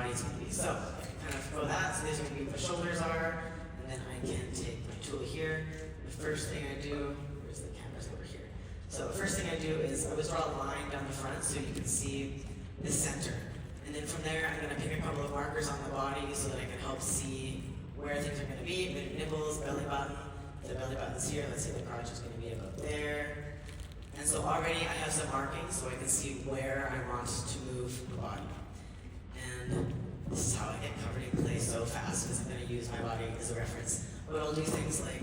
body's going to be. So I can kind of go that, so these are going to be where the shoulders are, and then I can take my tool here. The first thing I do, where's the camera's over here. So the first thing I do is I always draw a line down the front so you can see the center. And then from there, I'm going to pick a couple of markers on the body so that I can help see where things are going to be. The nipples, belly button. The belly button's here. Let's say the crotch is going to be about there. And so already I have some markings so I can see where I want to move the body. And this is how I get covered in clay so fast because I'm going to use my body as a reference. But I'll do things like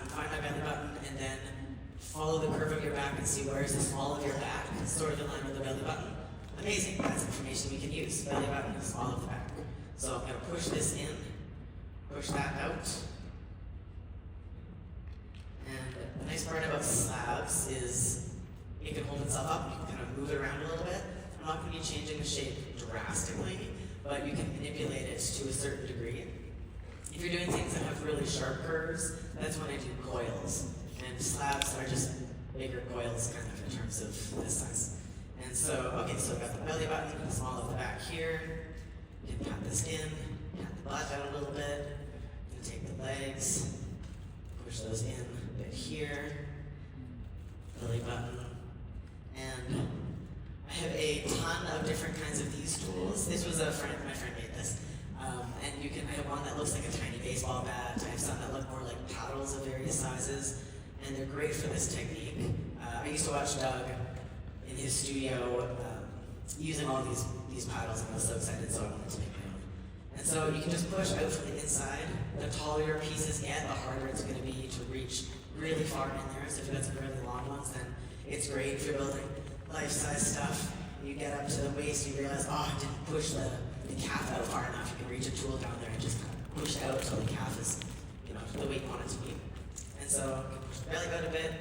find my belly button and then follow the curve of your back and see where is the small of your back, sort of in line with the belly button. Amazing, that's information we can use. Belly button is small of the back. So I'm going to push this in, push that out. And the nice part about slabs is it can hold itself up. You can kind of move it around a little bit. I'm not going to be changing the shape drastically, but you can manipulate it to a certain degree. If you're doing things that have really sharp curves, that's when I do coils. And slabs are just bigger coils kind of in terms of this size. And so, okay, so I've got the belly button, the small of the back here. You can pat this in, pat the butt out a little bit. You can take the legs, push those in a bit here. Belly button. And I have a ton of different kinds of these tools. This was my friend made this. And I have one that looks like a tiny baseball bat. I have some that look more like paddles of various sizes. And they're great for this technique. I used to watch Doug in his studio using all these paddles, and I was so excited, so I wanted to make my own. And so you can just push out from the inside. The taller your pieces get, the harder it's going to be to reach really far in there. So if you've got some really long ones, then it's great. If you're building life-size stuff, you get up to the waist, you realize, oh, I didn't push the calf out far enough. You can reach a tool down there and just kind of push it out until the calf is, the way you want it to be. And so push the belly out a bit.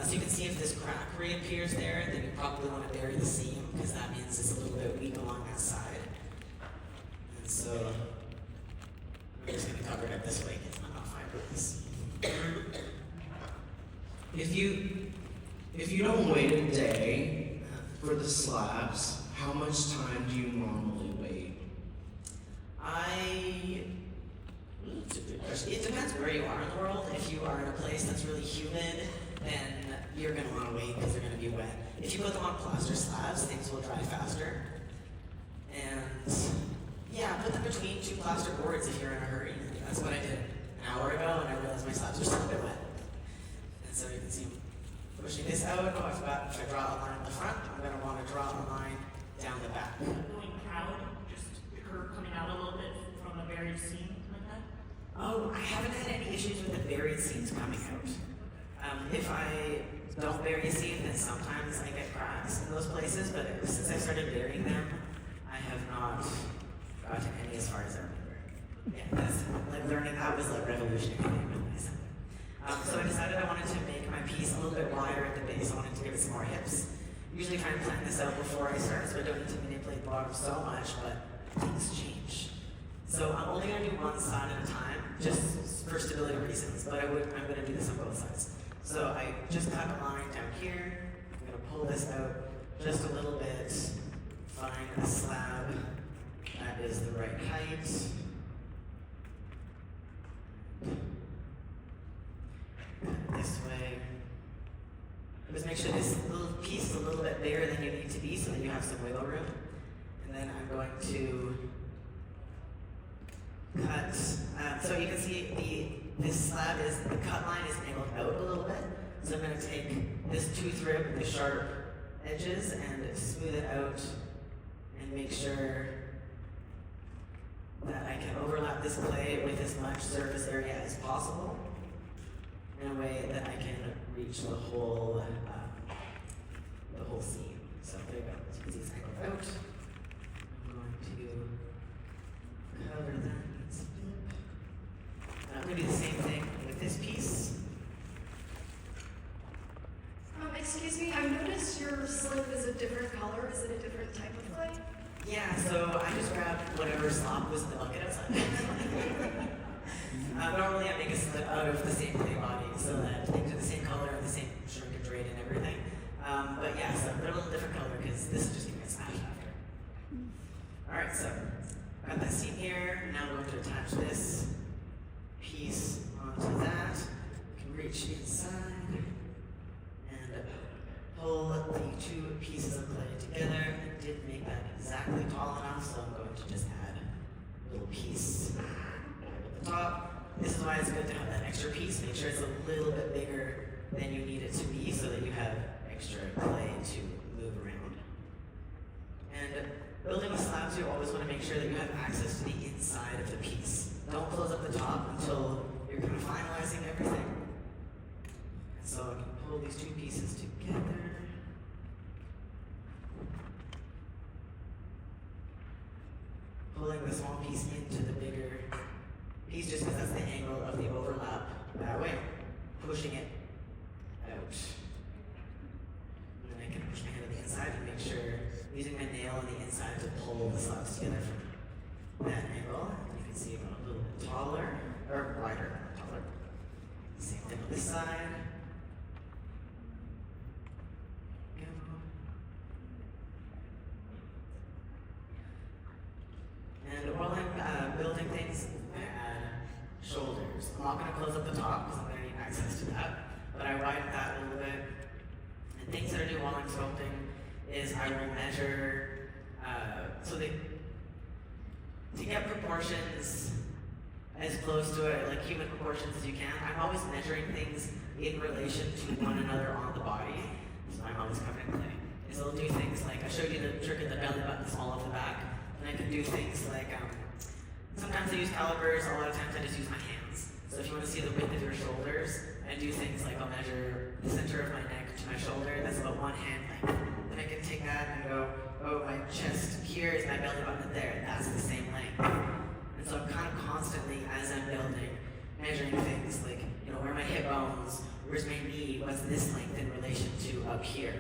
So you can see if this crack reappears there, then you probably want to bury the seam because that means it's a little bit weak along that side. And so I'm just going to cover it up this way because I'm not fine with this. If you don't wait a day for the slabs, how much time do you normally wait? It's a good question. It depends where you are in the world. If you are in a place that's really humid, then you're going to want to wait because they're going to be wet. If you put them on plaster slabs, things will dry faster. And yeah, put them between two plaster boards if you're in a hurry. That's what I did an hour ago, and I realized my slabs were still a bit wet. And so you can see pushing this out. Oh, I forgot, if I draw a line in the front, I'm going to want to draw a line down the back. Going proud, just the curve coming out a little bit from a buried seam like that? Oh, I haven't had any issues with the buried seams coming out. If I don't bury a seam, then sometimes I get cracks in those places, but since I started burying them, I have not gotten any as far as I remember. Yeah, that's like learning that was like revolutionary with my assembly. So I decided I wanted to make my piece a little bit wider at the base. I wanted to give it some more hips. Usually try and plan this out before I start, so I don't need to manipulate the bottom so much, but things change. So I'm only going to do one side at a time, just for stability reasons, but I'm going to do this on both sides. So I just cut a line down here. I'm going to pull this out just a little bit, find a slab that is the right height. Cut this way. Just make sure this little piece is a little bit bigger than you need to be so that you have some wiggle room. And then I'm going to cut, so you can see this slab is, the cut line is angled out a little bit. So I'm going to take this tooth rib, the sharp edges, and smooth it out and make sure that I can overlap this clay with as much surface area as possible in a way that I can reach the whole seam. So there you go. So you can see it's angled out. I'm going to cover that. I'm going to do the same thing with this piece. Excuse me, I've noticed your slip is a different color. Is it a different type of clay? Yeah, so I just grabbed whatever slop was in the bucket outside. Normally I make a slip out of the same clay body so that things are the same color, the same shrinkage rate and everything. But yeah, so they're a little different color because this is just going to get smashed after. Alright, so got that seam here, and now I'm going to attach this piece onto that. You can reach inside and pull the two pieces of clay together. I didn't make that exactly tall enough, so I'm going to just add a little piece at the top. This is why it's good to have that extra piece. Make sure it's a little bit bigger than you need it to be so that you have extra clay to move around. And building with slabs, you always want to make sure that you have access to the inside of the piece. Don't close up the top until you're kind of finalizing everything. And so I can pull these two pieces together. Pulling the small piece into the bigger piece just because that's the angle of the overlap that way. Pushing it out. And then I can push my hand on the inside and make sure, using my nail on the inside to pull the slabs together from that angle. And you can see I'm a little bit taller, or wider, not taller. Same thing on this side. And while I'm building things, I add shoulders. I'm not going to close up the top because I'm going to need access to that, but I widen that a little bit. And things that I do while I'm sculpting is I will measure, to get proportions as close to it, like human proportions as you can, I'm always measuring things in relation to one another on the body. So I'm always covered in clay. And so I'll do things like, I showed you the trick of the belly button small off the back, and I can do things like, sometimes I use calipers, a lot of times I just use my hands. So if you want to see the width of your shoulders, I do things like I'll measure the center of my neck to my shoulder, that's about one hand length. Then I can take that and go, oh, my chest here is my belly button there, that's the same length. And so I'm kind of constantly, as I'm building, measuring things like, where are my hip bones, where's my knee, what's this length in relation to up here.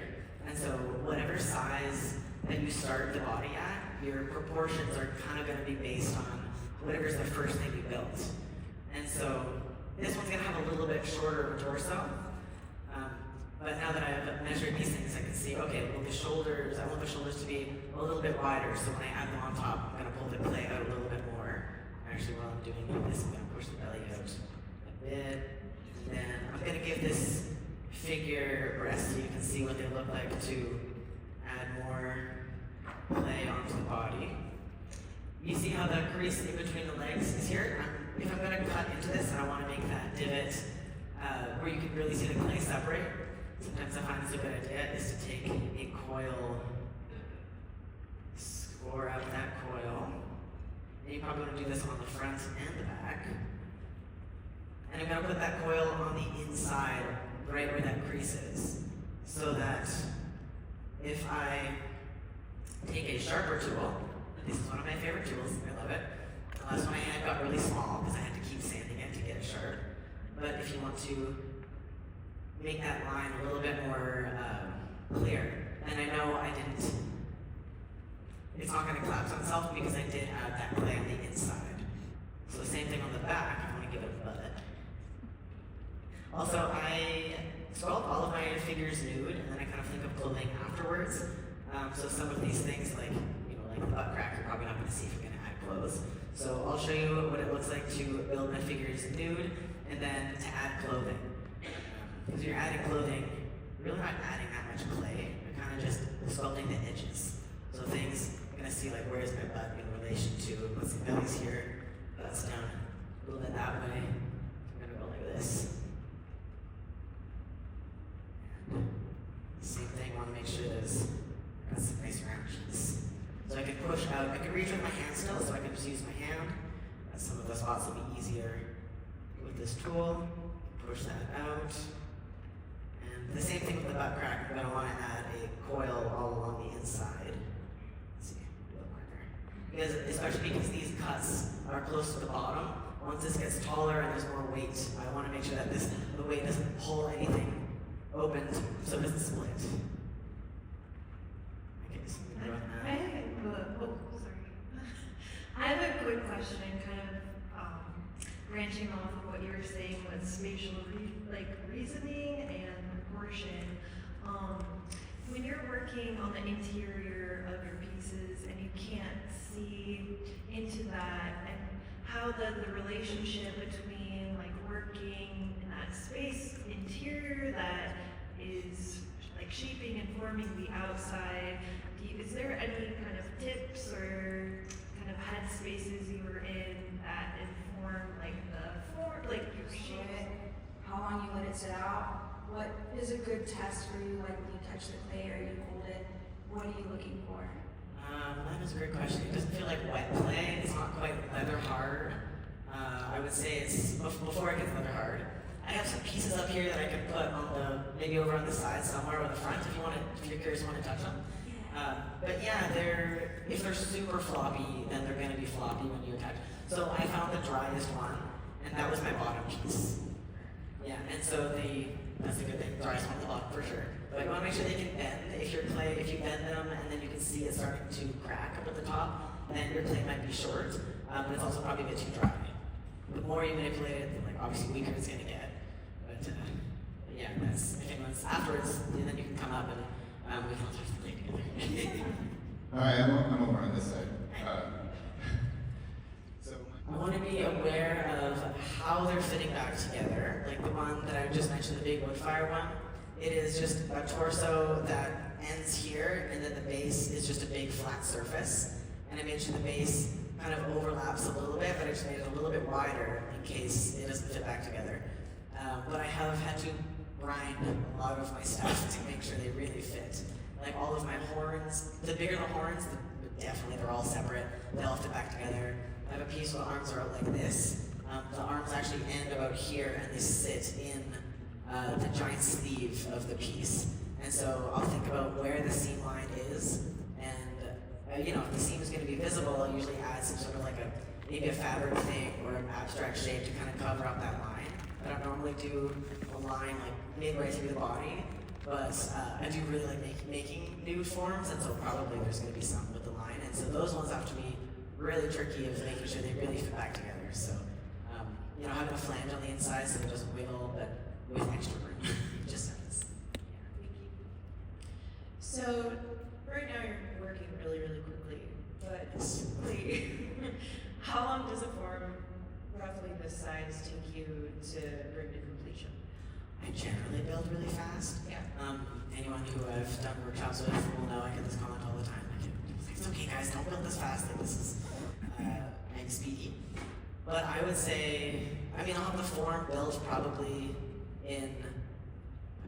And so whatever size that you start the body at, your proportions are kind of going to be based on whatever's the first thing you built. And so this one's going to have a little bit shorter of a torso. But now that I've measured these things, I can see, okay, well the shoulders, I want the shoulders to be a little bit wider, so when I add them on top, I'm going to pull the clay out a little bit more. Actually, while I'm doing this, I'm going to push the belly out a bit. And then I'm going to give this figure breasts so you can see what they look like to add more clay onto the body. You see how the crease in between the legs is here? If I'm going to cut into this and I want to make that divot where you can really see the clay separate, sometimes I find it's a good idea is to take a coil, score out that coil, and you probably want to do this on the front and the back. And I'm going to put that coil on the inside, right where that crease is, so that if I take a sharper tool, this is one of my favorite tools, I love it. The last one I had got really small because I had to keep sanding it to get it sharp. But if you want to make that line a little bit more clear, and I know I didn't, it's not going to collapse on itself because I did add that clay on the inside. So same thing on the back, I want to give it a butt. Also, I sculpt all of my figures nude, and then I kind of think of clothing afterwards. So some of these things, like the butt crack, you're probably not going to see if you're going to add clothes. So I'll show you what it looks like to build my figures nude, and then to add clothing. Because you're adding clothing, you're really not adding that much clay. You're kind of just sculpting the edges. So things, you're going to see like where's my butt in relation to, let's see, belly's here, butt's down a little bit that way. I'm going to go like this. And same thing, I want to make sure there's got some nice round cheeks. So I can push out, I can reach with my hand still, so I can just use my hand. Some of the spots will be easier with this tool. Push that out. And the same thing with the butt crack, I'm going to want to add a coil all along the inside. Let's see, a little quicker. Because, especially because these cuts are close to the bottom, once this gets taller and there's more weight, I want to make sure that the weight doesn't pull anything open so it doesn't split. I have a quick question, kind of branching off of what you were saying with spatial reasoning and proportion. When you're working on the interior of your pieces and you can't see into that and how the relationship between like working in that space interior that is like shaping and forming the outside. Is there any kind of tips or kind of head spaces you were in that inform like the form, like your shape? How long you let it sit out? What is a good test for you, like when you touch the clay or you hold it? What are you looking for? That is a great question. It doesn't feel like wet clay. It's not quite leather hard. I would say it's before it gets leather hard. I have some pieces up here that I can put on maybe over on the side somewhere or the front if you're curious, want to touch them. But yeah, if they're super floppy, then they're going to be floppy when you attach. So I found the driest one, and that was my bottom piece. Yeah, and so that's a good thing, driest one on the bottom for sure. But you want to make sure they can bend. If you bend them and then you can see it starting to crack up at the top, then your clay might be short, but it's also probably a bit too dry. The more you manipulate it, the obviously weaker it's going to get. But yeah, I think once afterwards, then you can come up and we can all touch the clay together. Alright, I'm over on this side. I want to be aware of how they're fitting back together. Like the one that I just mentioned, the big wood fire one. It is just a torso that ends here, and then the base is just a big flat surface. And I made sure the base kind of overlaps a little bit, but I just made it a little bit wider in case it doesn't fit back together. But I have had to grind a lot of my stuff to make sure they really fit. Like all of my horns, the bigger the horns, definitely they're all separate. They all fit back together. I have a piece where the arms are out like this. The arms actually end about here, and they sit in the giant sleeve of the piece. And so I'll think about where the seam line is, and if the seam is going to be visible, I'll usually add some sort of like maybe a fabric thing or an abstract shape to kind of cover up that line. I don't normally do a line like midway through the body, but I do really like making nude forms, and so probably there's going to be some with the line. And so those ones have to be really tricky of making sure they really fit back together. So, having a flange on the inside so it doesn't wiggle, but with extra room, just sounds. Yeah. So, right now you're working really, really quickly, but how long does a form roughly this size take you to bring to completion? I generally build really fast. Yeah. Anyone who I've done workshops with will know I get this comment all the time. It's okay, guys, don't build this fast. Like, this is I'm speedy. But I would say, I'll have the form built probably I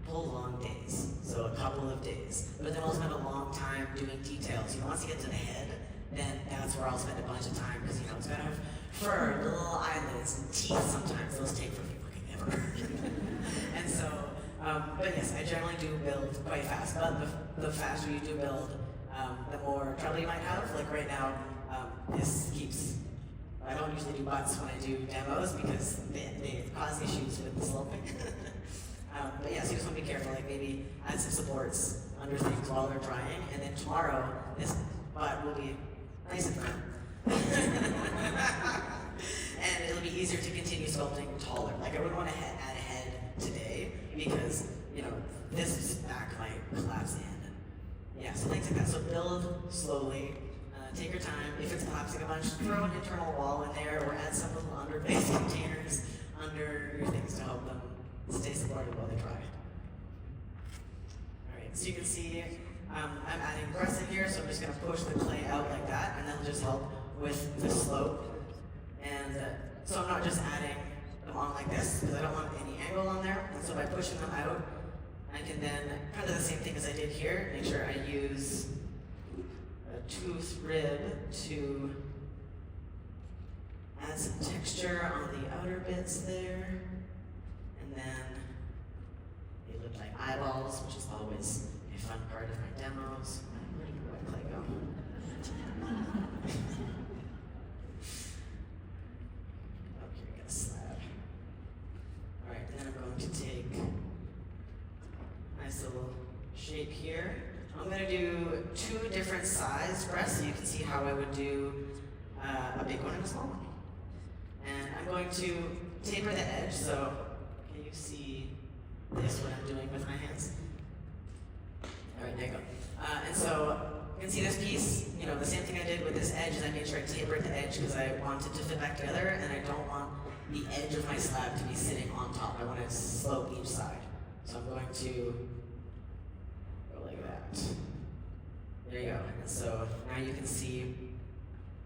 pull long days, so a couple of days. But then I'll spend a long time doing details. Once you get to the head, then that's where I'll spend a bunch of time because it's got to have fur, little eyelids, and teeth. Sometimes those take fucking ever. And so, but yes, I generally do build quite fast. But the faster you do build, the more trouble you might have. Like right now, I don't usually do butts when I do demos because they cause issues with the sloping. But yeah, so you just want to be careful, like maybe add some supports under things while they're drying, and then tomorrow, this butt will be nice and firm. And it'll be easier to continue sculpting taller. Like I wouldn't want to add a head today because, this back might collapse in. Yeah, so things like that. So build slowly, take your time. If it's collapsing a bunch, throw an internal wall in there or add some little underbase containers under your things to help them stay supported while they dry. Alright, so you can see I'm adding press in here, so I'm just going to push the clay out like that, and that'll just help with the slope. And so I'm not just adding them on like this, because I don't want any angle on there. And so by pushing them out, I can then kind of the same thing as I did here, make sure I use a tooth rib to add some texture on the outer bits there. And then they look like eyeballs, which is always a fun part of my demos. Where did the wet clay go? Oh, here we got a slab. Alright, then I'm going to take a nice little shape here. I'm going to do 2 different size breasts so you can see how I would do a big one and a small one. And I'm going to taper the edge, so can you see this, what I'm doing with my hands? Alright, there you go. And so, can see this piece, you know, the same thing I did with this edge is I made sure I tapered the edge because I want it to fit back together, and I don't want the edge of my slab to be sitting on top. I want it to slope each side. So I'm going to go like that. There you go. And so now you can see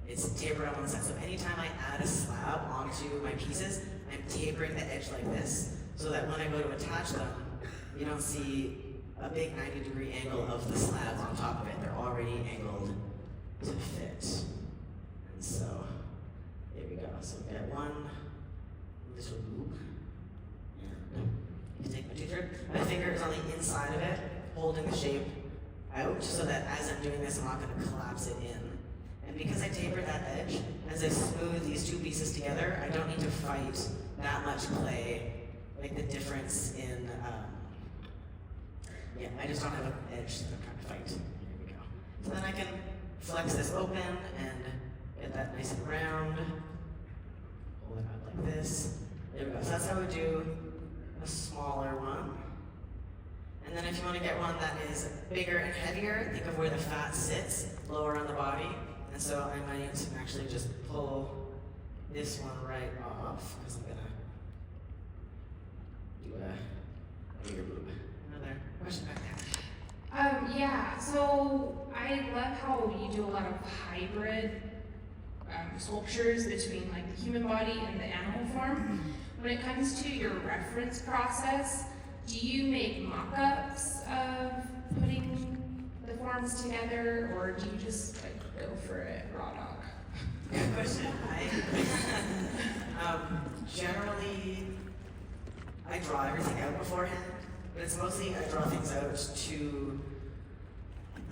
it's tapered on one side. So anytime I add a slab onto my pieces, I'm tapering the edge like this, so that when I go to attach them, you don't see a big 90-degree angle of the slabs on top of it. They're already angled to fit. And so, there we go. So we got one, this will loop, and you can take my two-third. My finger is on the inside of it, holding the shape out, so that as I'm doing this, I'm not going to collapse it in. And because I tapered that edge, as I smooth these two pieces together, I don't need to fight that much clay, like the difference in, yeah, I just don't have an edge that I'm trying to fight. Here we go. So then I can flex this open and get that nice and round. Pull it out like this. There we go. So that's how we do a smaller one. And then if you want to get one that is bigger and heavier, think of where the fat sits, lower on the body. And so I might actually just pull this one right off, because I'm going to do a bigger boob. Another question back there. Yeah, so I love how you do a lot of hybrid sculptures between like the human body and the animal form. When it comes to your reference process, do you make mock-ups of putting the forms together, or do you just like go for it raw dog? Good question. Generally, I draw everything out beforehand, but it's mostly I draw things out to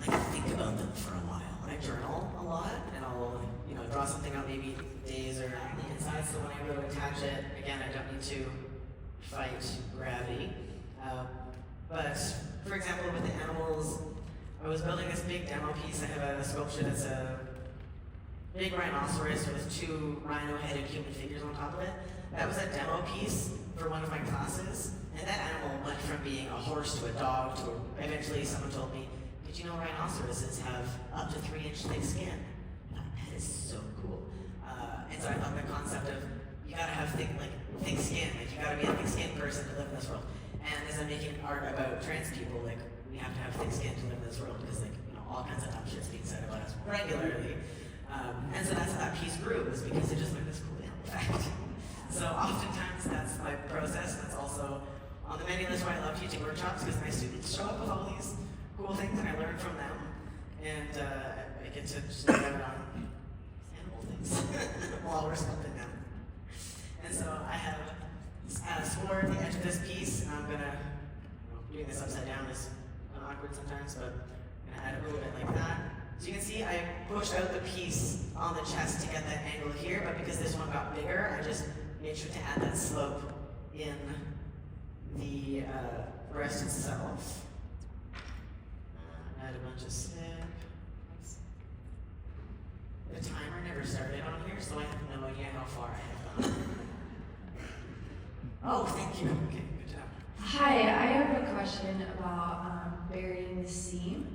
like think about them for a while. I journal a lot, and I'll draw something out maybe days or on the inside. So when I go to attach it, again, I don't need to fight gravity. But for example, with the animals, I was building this big demo piece. I have a sculpture that's a big rhinoceros with two rhino-headed human figures on top of it. That was a demo piece for one of my classes, and that animal went from being a horse to a dog to eventually someone told me, did you know rhinoceroses have up to 3-inch thick skin? That is so cool. And so I thought the concept of you gotta have thick skin, like you gotta be a thick skinned person to live in this world. And as I'm making art about trans people, like we have to have thick skin to live in this world because all kinds of dumb shit's being said about us regularly. And so that's how that piece grew, was because it just looked this cool animal fact. So oftentimes that's my process. That's also on the menu list why I love teaching workshops, because my students show up with all these cool things and I learn from them. And I get to just learn on animal things while we're sculpting them. And so I have scored the edge of this piece, and I'm gonna, doing this upside down is awkward sometimes, but I'm gonna add a little bit like that. So you can see I pushed out the piece on the chest to get that angle here, but because this one got bigger, I just made sure to add that slope in the breast itself. Add a bunch of snip. The timer never started on here, so I have no idea how far I have gone. Oh, thank you. Okay, good job. Hi, I have a question about burying the seam.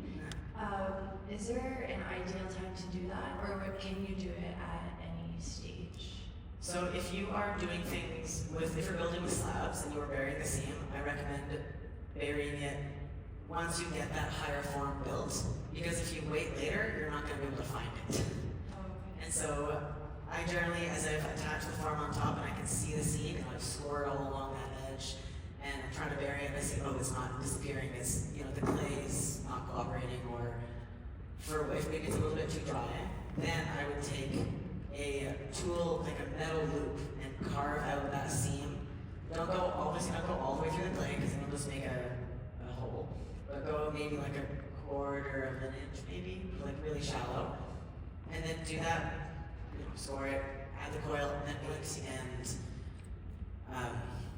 Is there an ideal time to do that, or can you do it at any stage? So if you are doing things if you're building with slabs and you are burying the seam, I recommend burying it once you get that higher form built, because if you wait later, you're not going to be able to find it. And so I generally, as I've attached the form on top and I can see the seam, and I've scored all along that edge, and I'm trying to bury it, and I see, oh, it's not disappearing, it's, the clay is not cooperating, or if maybe it's a little bit too dry, then I would take a tool, like a metal loop, and carve out that seam. Obviously don't go all the way through the clay, because it'll just make a hole, but go maybe like a quarter of an inch, maybe, like really shallow, and then do that, score it, add the coil, and then blink,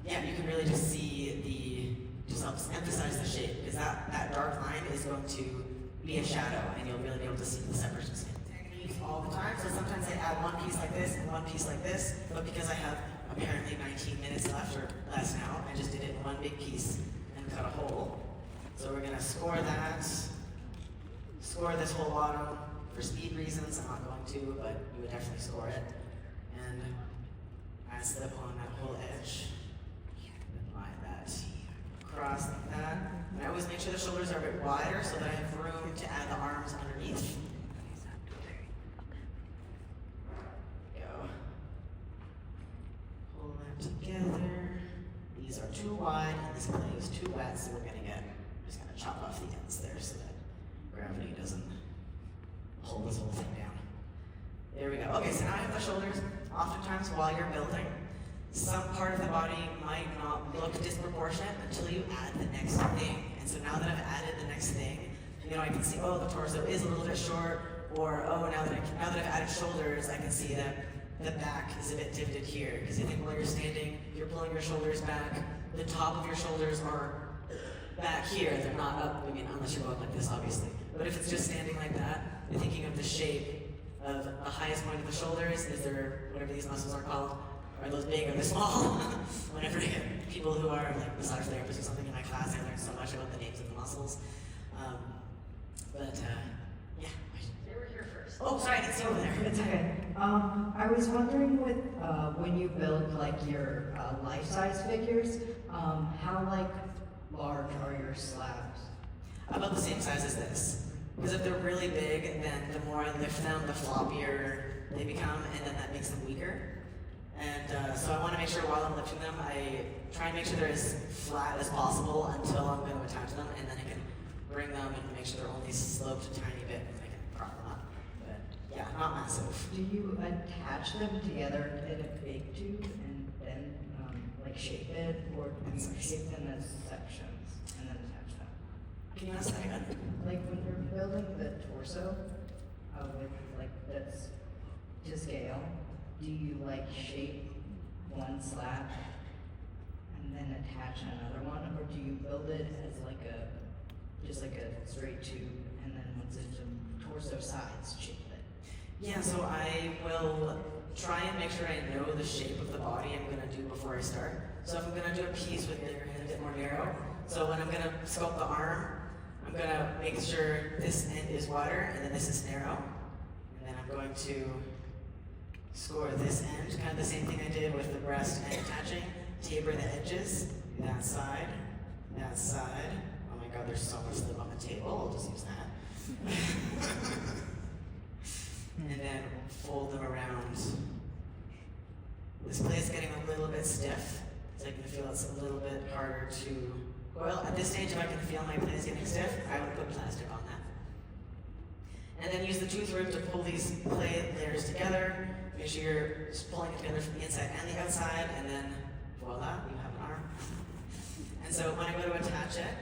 and you can really just see just helps emphasize the shape, because that dark line is going to be a shadow, and you'll really be able to see the separations all the time. So sometimes I add one piece like this and one piece like this, but because I have apparently 19 minutes left or less now, I just did it in one big piece and cut a hole. So we're gonna score that score this whole bottom. For speed reasons, I'm not going to, but you would definitely score it. And I slip on that whole edge. Line that across like that. And I always make sure the shoulders are a bit wider so that I have room to add the arms underneath. Go. Pull them together. These are too wide and this clay is too wet, so we're just gonna chop off the ends there so that gravity doesn't hold this whole thing down. There we go. Okay, so now I have the shoulders. Oftentimes while you're building, some part of the body might not look disproportionate until you add the next thing. And so now that I've added the next thing, I can see, oh, the torso is a little bit short, or oh, now that I've added shoulders, I can see that the back is a bit divoted here. Because I think while you're standing, you're pulling your shoulders back. The top of your shoulders are back here. They're not up. Unless you're going like this, obviously. But if it's just standing like that, you're thinking of the shape of the highest point of the shoulders. Is there whatever these muscles are called? Are those big or they're small? Whenever I get people who are like massage therapists or something in my class, I learn so much about the names of the muscles. Yeah. They were here first. Oh, sorry, I didn't see over there. It's okay. I was wondering when you build like your life-size figures, how like large are your slabs? About the same size as this. Because if they're really big, then the more I lift them, the floppier they become, and then that makes them weaker. And so I want to make sure while I'm lifting them, I try and make sure they're as flat as possible until I'm going to attach them, and then I can bring them and make sure they're only sloped a tiny bit, and I can prop them up. But yeah, not massive. Do you attach them together in a big tube and then like shape it, or do you shape them as sections and then attach them? Can you ask that again? Like when you're building the torso, with like that's to scale, do you like shape one slab and then attach another one, or do you build it as like just like a straight tube, and then once it's a torso size, shape it? Yeah, so I will try and make sure I know the shape of the body I'm going to do before I start. So if I'm going to do a piece with bigger and a bit more narrow, so when I'm going to sculpt the arm, I'm going to make sure this end is wider and then this is narrow. And then I'm going to score this end, kind of the same thing I did with the breast and attaching. Taper the edges, that side. Oh my god, there's so much lip on the table, I'll just use that. And then fold them around. This clay is getting a little bit stiff, so I can feel it's a little bit harder to coil. At this stage, if I can feel my clay is getting stiff, I would put plastic on that. And then use the tooth room to pull these clay layers together. Make sure you're just pulling it together from the inside and the outside, and then voila, you have an arm. And so when I go to attach it,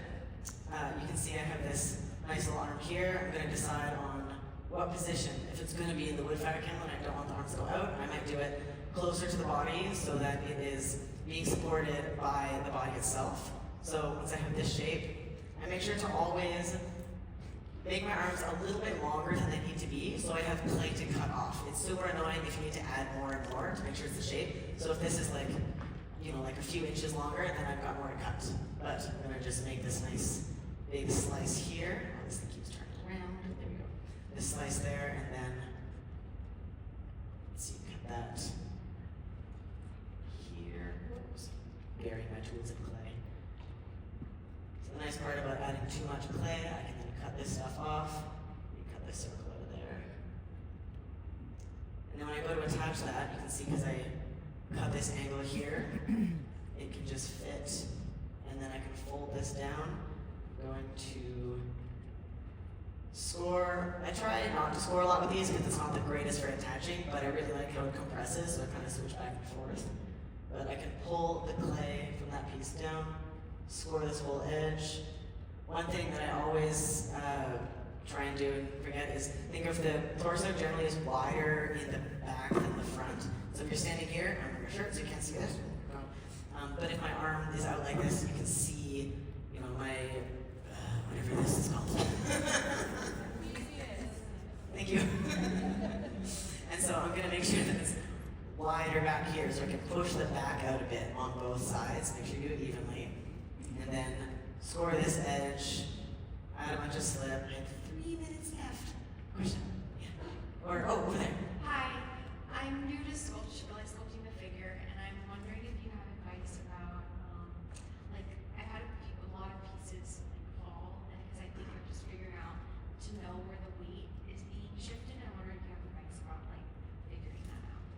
you can see I have this nice little arm here. I'm going to decide on what position. If it's going to be in the wood fabric handle and I don't want the arms to go out, I might do it closer to the body so that it is being supported by the body itself. So once I have this shape, I make sure to always make my arms a little bit longer than they need to be, so I have clay to cut off. It's super annoying if you need to add more and more to make sure it's the shape. So if this is like, like a few inches longer, then I've got more to cut. But I'm gonna just make this nice big slice here. Oh, this thing keeps turning around. There we go. This slice there, and then let's see, cut that here. Oops. Bury my tools in clay. So the nice part about adding too much clay, I can then cut this stuff off. You cut this circle out of there. And then when I go to attach that, you can see because I cut this angle here, it can just fit. And then I can fold this down. I'm going to score. I try not to score a lot with these because it's not the greatest for attaching, but I really like how it compresses, so I kind of switch back and forth. But I can pull the clay from that piece down, score this whole edge. One thing that I always try and do and forget is think of the torso generally is wider in the back than the front. So if you're standing here, I'm wearing a shirt so you can't see this. But if my arm is out like this, you can see, my whatever this is called. Thank you. And so I'm gonna make sure that it's wider back here so I can push the back out a bit on both sides. Make sure you do it evenly. And then score this edge. add a bunch of slip. I have 3 minutes left. Question? Yeah. Or, oh, over there. Hi, I'm new to sculpture, like sculpting the figure, and I'm wondering if you have advice about, like, I've had a lot of pieces like fall, and because I think I'm just figuring out to know where the weight is being shifted. I'm wondering if you have advice about like figuring that out.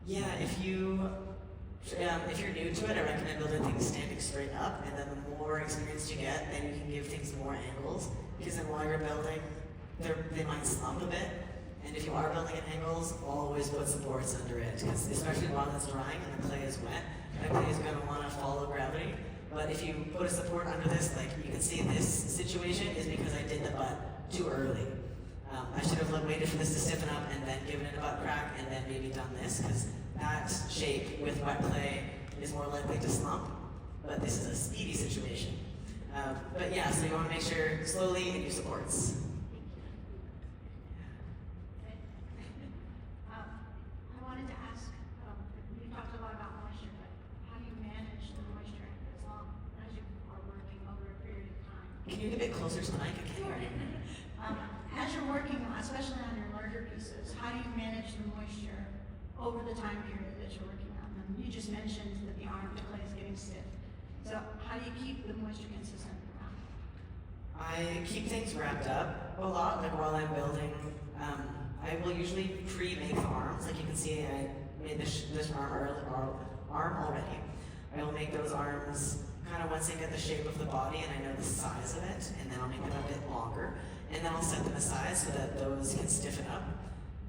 Yeah, if you're new to it, I recommend building things standing straight up, and then the more experience you get, then you can give things more angles, because then while you're building, they might slump a bit. And if you are building at angles, always put supports under it, because especially while it's drying and the clay is wet, that clay is going to want to follow gravity. But if you put a support under this, like you can see this situation is because I did the butt too early. I should have waited for this to stiffen up and then given it a butt crack and then maybe done this, because that shape with wet clay is more likely to slump. But this is a speedy situation. But yeah, so you want to make sure slowly and use supports. I wanted to ask, you talked a lot about moisture, but how do you manage the moisture as long as you are working over a period of time? Can you get a bit closer to the mic? I can't hear you. As you're working on, especially on your larger pieces, how do you manage the moisture over the time period that you're working on them? You just mentioned that the clay is getting stiff. So how do you keep the moisture consistent around? I keep things wrapped up a lot, like while I'm building. I will usually pre-make the arms. Like you can see, I made this arm already. I will make those arms kind of once I get the shape of the body and I know the size of it, and then I'll make them a bit longer. And then I'll set them aside so that those can stiffen up.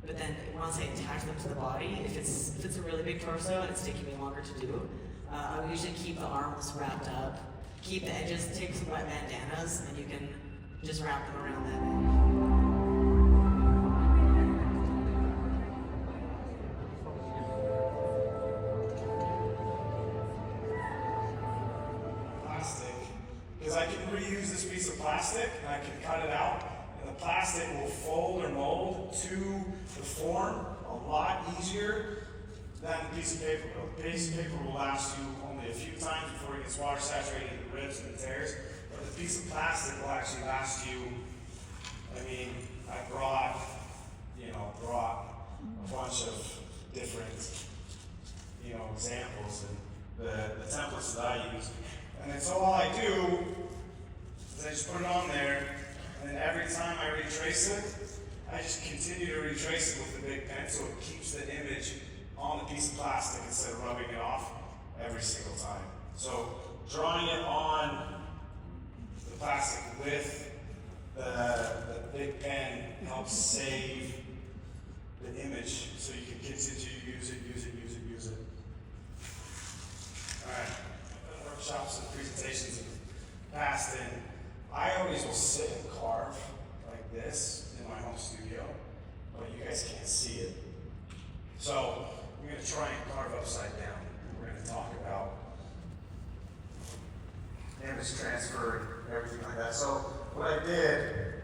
But then once I attach them to the body, if it's a really big torso and it's taking me longer to do, I will usually keep the arms wrapped up, keep the edges, take some wet bandanas, and you can just wrap them around that edge. Plastic, because I can reuse this piece of plastic and I can cut it out, and the plastic will fold or mold to the form a lot easier than the piece of paper will. The piece of paper will last you only a few times before it gets water saturated in the ribs and the tears, but the piece of plastic will actually last you. I mean, I brought a bunch of different, examples and the templates that I use. And then so all I do is I just put it on there, and then every time I retrace it, I just continue to retrace it with the big pen so it keeps the image on the piece of plastic instead of rubbing it off every single time. So drawing it on the plastic with the big pen helps save the image so you can continue to use it. Alright, workshops and presentations in the past, and I always will sit and carve like this in my home studio, but you guys can't see it. So I'm going to try and carve upside down. We're going to talk about image transfer and everything like that. So what I did,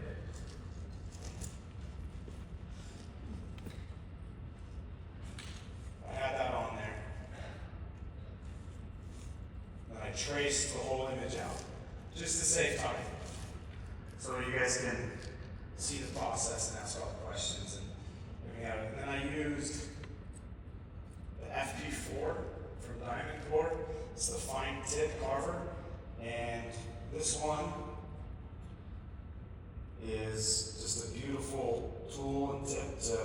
I had that on there. And I traced the whole image out, just to save time. So you guys can see the process and ask all the questions. And then I used the FP4 from Diamond Core. It's the fine tip carver. And this one is just a beautiful tool and tip to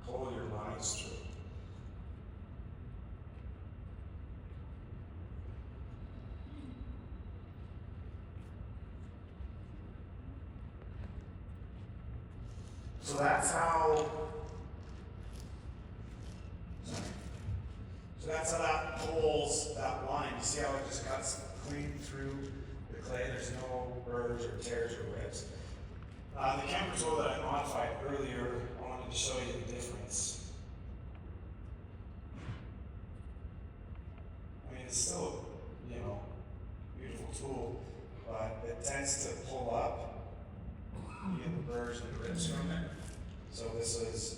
pull your lines through. So that's how that pulls that line. You see how it just cuts clean through the clay? There's no burrs or tears or rips. The camera tool that I modified earlier, I wanted to show you the difference. I mean, it's still, beautiful tool, but it tends to pull up. You get the burrs and the rips from it. So this is,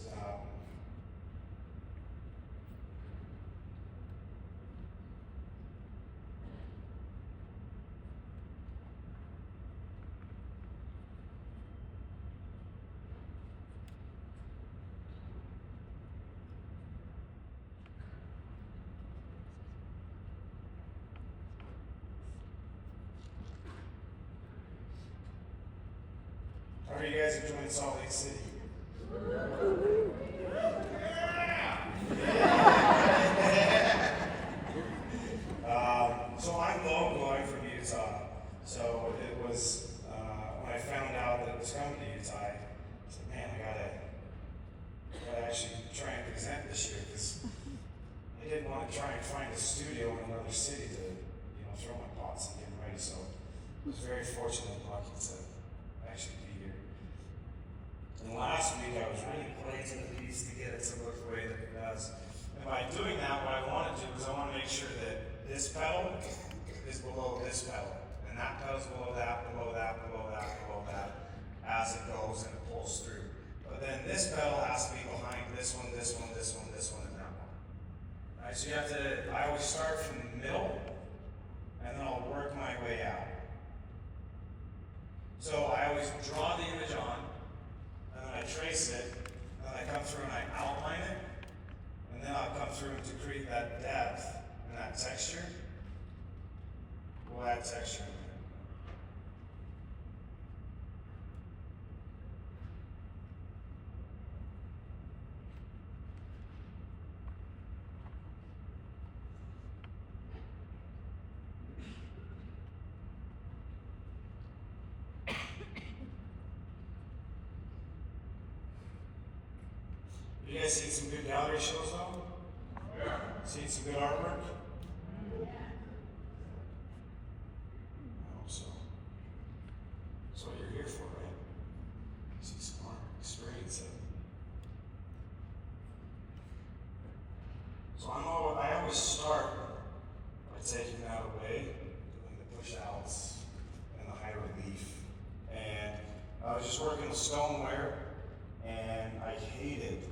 you guys enjoying Salt Lake City? So I'm local, I'm from Utah. So it was, when I found out that it was coming to Utah, I said, man, I gotta actually try and present this year, because I didn't want to try and find a studio in another city to, throw my pots and get ready. So I was very fortunate and lucky to actually be here. And last week I was really plating the piece to get it to look the way that it does. And by doing that, what I want to do is I want to make sure that this pedal is below this pedal. And that pedal's below that, below that, below that, below that, as it goes and it pulls through. But then this pedal has to be behind this one, this one, this one, this one, and that one. All right, so you have to, I always start from the middle, and then I'll work my way out. So I always draw the image on, and then I trace it, and then I come through and I outline it, and then I'll come through to create that depth and that texture. We'll add texture in a minute. You guys seen some good gallery shows though? Yeah. Seen some good artwork? Yeah. I hope so. That's what you're here for, right? See some art, experience it. So I always start by taking that away, doing the push outs and the high relief. And I was just working with stoneware, and I hated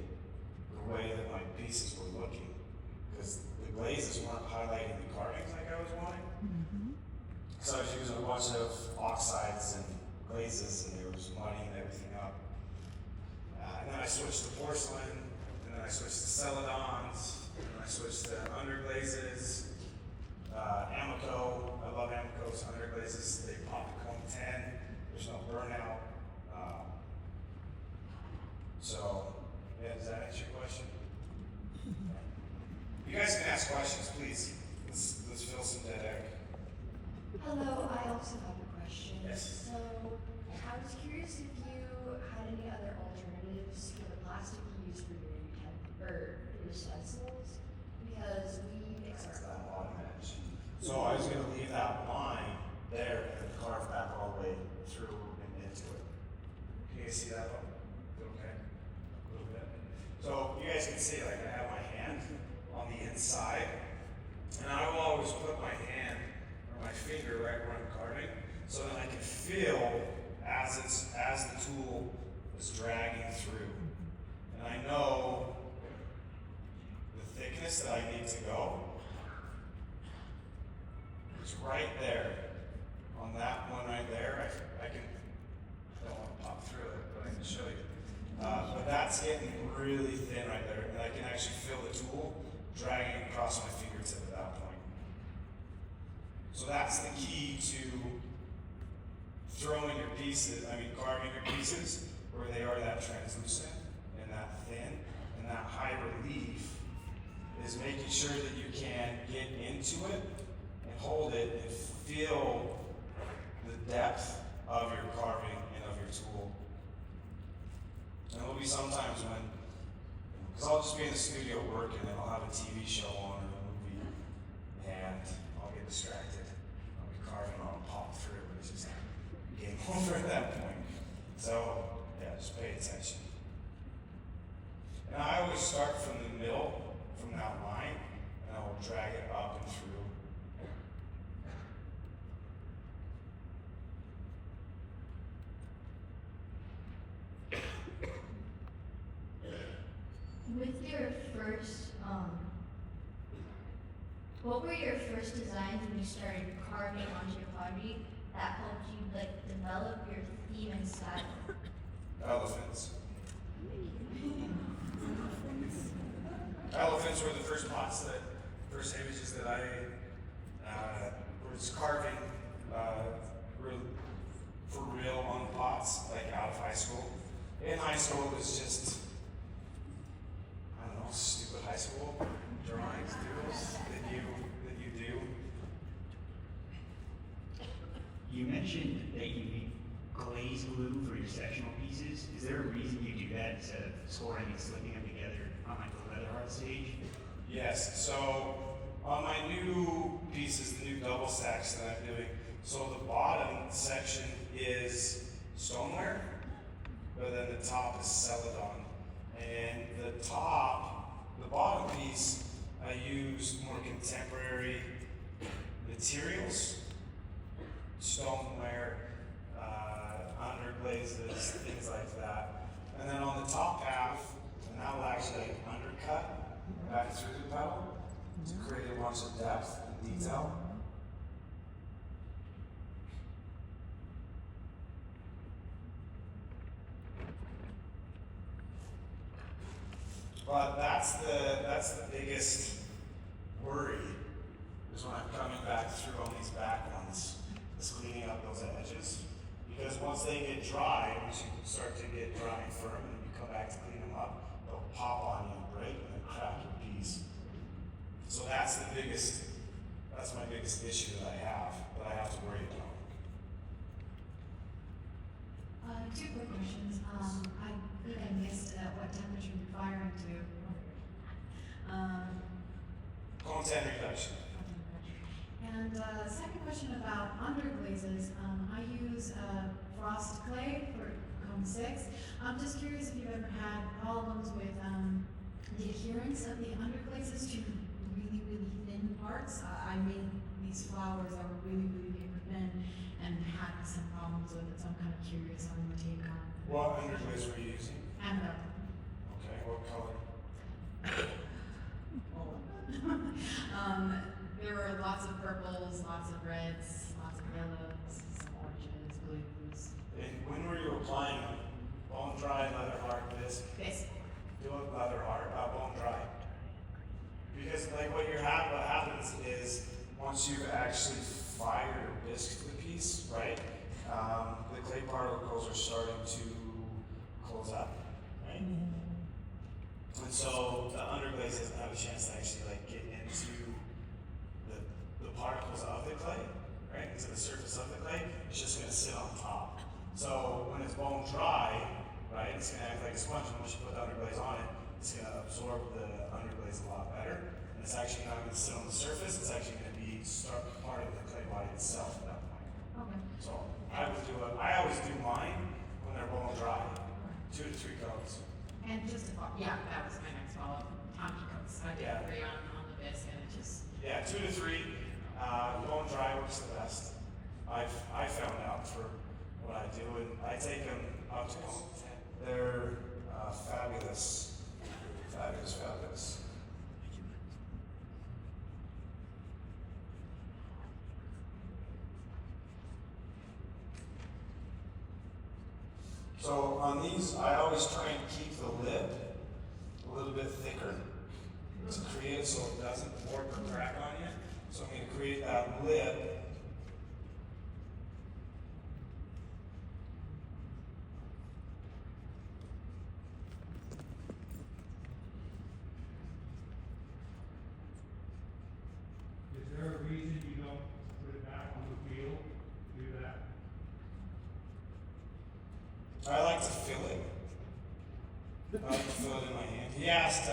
the way that my pieces were looking, because the glazes weren't highlighting the carvings like I was wanting. So I was using a bunch of oxides and glazes, and they were just muddying everything up. And then I switched to porcelain, and then I switched to celadons, and then I switched to underglazes, Amico. I love Amico's underglazes. They pop the cone 10. There's no burnout. So, yeah, does that answer your question? You guys can ask questions, please. Let's fill some dead air. Hello, I also have a question. Yes. So, I was curious if you had any other alternatives for the plastic you use for your stencils, because we That's that bottom edge. So I was going to leave that line there and then carve back all the way through and into it. Can you guys see that one? Okay. A little bit. So you guys can see, like, I have my hand on the inside, and I will always put my hand or my finger right where I'm carving, so that I can feel as the tool is dragging through. And I know the thickness that I need to go. It's right there. On that one right there, I don't want to pop through it, but I can show you. But that's getting really thin right there, and I can actually feel the tool dragging across my fingertip at that point. So that's the key to throwing your pieces, carving your pieces, where they are that translucent and that thin and that high relief, is making sure that you can get into it and hold it and feel the depth of your carving and of your tool. And there'll be sometimes when, because I'll just be in the studio working and I'll have a TV show on or a movie, and I'll get distracted. I'll be carving on a pop through, and it's just game over at that point. So, yeah, just pay attention. And I always start from the middle, from that line, and I will drag it up and through. With your first, what were your first designs when you started carving onto your pottery that helped you develop your theme and style? Elephants. Elephants were the first first images that I was carving for real on pots, like out of high school. You mentioned that you need glaze glue for your sectional pieces. Is there a reason you do that instead of scoring and slipping them together on like the leather art stage? Yes, so on my new pieces, the new double stacks that I'm doing, so the bottom section is stoneware, but then the top is celadon. And the bottom piece, I use more contemporary materials, stoneware, underglazes, things like that. And then on the top half, and that will actually undercut back through the pedal to create a bunch of depth and detail. But that's the biggest worry, is when I'm coming back through on these back ones, is cleaning up those edges. Because once they get dry, once you start to get dry and firm, and you come back to clean them up, they'll pop on you and break and then crack your piece. So that's my biggest issue that I have to worry about. Two quick questions. I think I missed what temperature you're firing to. Content reduction. And second question about underglazes. I use frost clay for Cone 6. I'm just curious if you've ever had problems with the adherence of the underglazes to really, really thin parts. I made these flowers that were really, really paper thin and had some problems with it, so I'm kind of curious on your take on it. What underglaze were you using? Amber. Okay, what color? There were lots of purples, lots of reds, lots of yellows, some oranges, blues. And when were you applying them? Bone dry, leather hard, bisque? Bisque. Do it leather hard, bone dry. Because like what happens is once you've actually fired or bisqued the piece, right? The clay particles are starting to close up, right? And so the underglaze doesn't have a chance to actually like get into the particles of the clay, right? Into the surface of the clay. It's just gonna sit on top. So when it's bone dry, right, it's gonna act like a sponge. And once you put the underglaze on it, it's gonna absorb the underglaze a lot better. And it's actually not gonna sit on the surface. It's actually gonna be part of the clay body itself at that point. Okay. So I always do mine when they're bone dry, 2 to 3 coats. And just to follow, that was my next follow-up. Tommy coats. I did agree on the bisque, and it just. Yeah, 2 to 3. Bone dry works the best. I found out for what I do, and I take them up to 10. They're fabulous, fabulous. So on these, I always try and keep the lip a little bit thicker to create it so it doesn't warp or crack on you. So I'm going to create that lip. Is there a reason you don't put it back on the wheel? Do that? I like to feel it. I like to feel it in my hand. He asked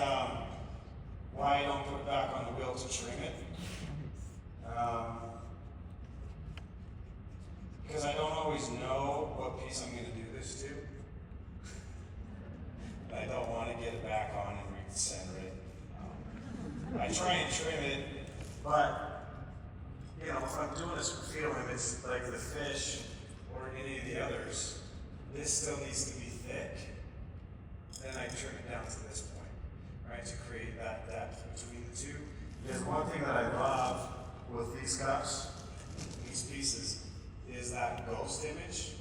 why I don't put it back on the wheel to trim it. Because I don't always know what piece I'm going to do this to. I don't want to get it back on and recenter it. I try and trim it, but you know, if I'm doing this for film, it's like the fish or any of the others. This still needs to be thick. Then I trim it down to this point, right, to create that depth between the two. Because one thing that I love with these cups, these pieces, is that ghost image.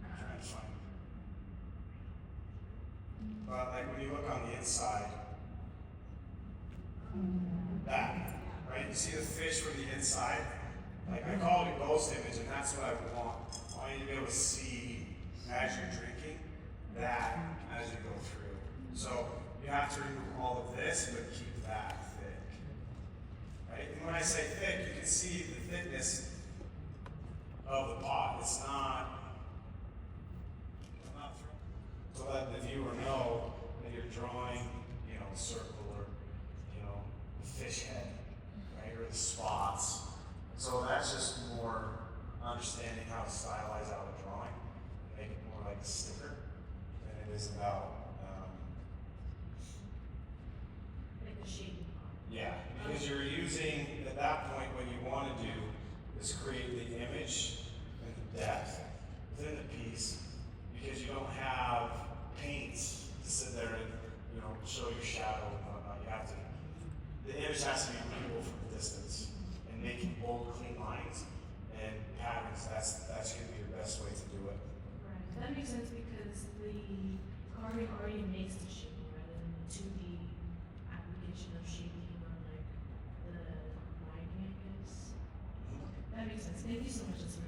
I'm trying to find it. But like when you look on the inside, that, right? You see the fish from the inside? Like I call it a ghost image, and that's what I want. I want you to be able to see as you're drinking that as you go through. So you have to remove all of this, but keep that thick. Right? And when I say thick, you can see the thickness of the pot. It's not so that the viewer know that you're drawing, you know, a circle or, you know, the fish head, right, or the spots. So that's just more understanding how to stylize out a drawing, make it more like a sticker than it is about, Like the shape. yeah, because you're using, at that point, what you want to do is create the image and the depth within the piece, because you don't have paint to sit there and, you know, show your shadow and whatnot. You have to, the image has to be readable from a distance, and making bold, clean lines and patterns, that's going to be your best way to do it. Right. That makes sense because the carving already makes the shape rather than the 2D application of shaping on like the lighting, I guess. That makes sense. Thank you so much. That's